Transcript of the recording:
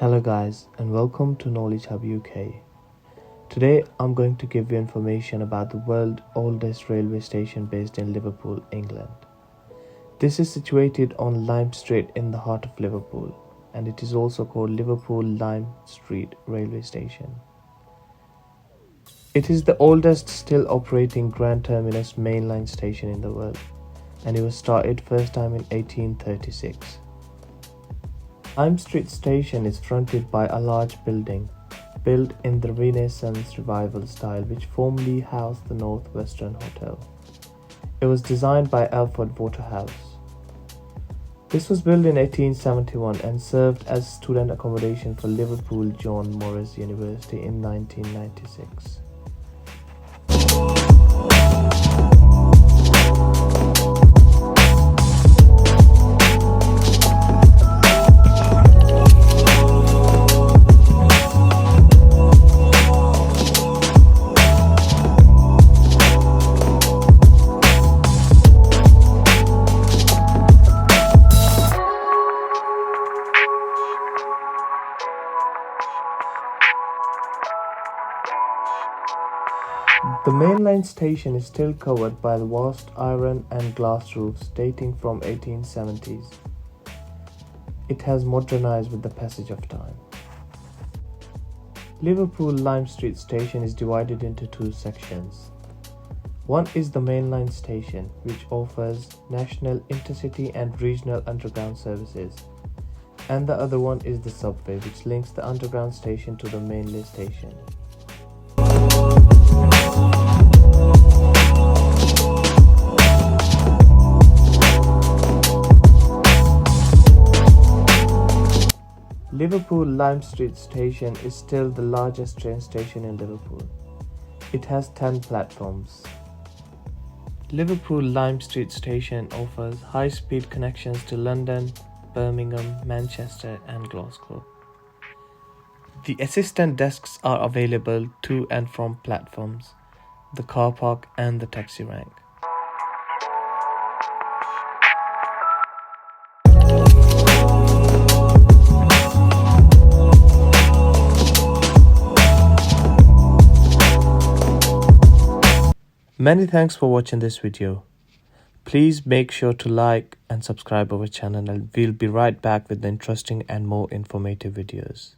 Hello guys and welcome to Knowledge Hub UK. Today I'm going to give you information about the world's oldest railway station based in Liverpool, England. This is situated on Lime Street in the heart of Liverpool, and it is also called Liverpool Lime Street Railway Station. It is the oldest still operating grand terminus mainline station in the world, and it was started first time in 1836. Lime Street Station is fronted by a large building built in the Renaissance Revival style which formerly housed the Northwestern Hotel. It was designed by Alfred Waterhouse. This was built in 1871 and served as student accommodation for Liverpool John Moores University in 1996. The mainline station is still covered by the vast iron and glass roofs dating from 1870s. It has modernized with the passage of time. Liverpool Lime Street Station is divided into two sections. One is the mainline station, which offers national, intercity and regional underground services, and the other one is the subway, which links the underground station to the mainline station. Liverpool Lime Street Station is still the largest train station in Liverpool. It has 10 platforms. Liverpool Lime Street Station offers high-speed connections to London, Birmingham, Manchester and Glasgow. The assistant desks are available to and from platforms, the car park and the taxi rank. Many thanks for watching this video. Please make sure to like and subscribe our channel, and we'll be right back with the interesting and more informative videos.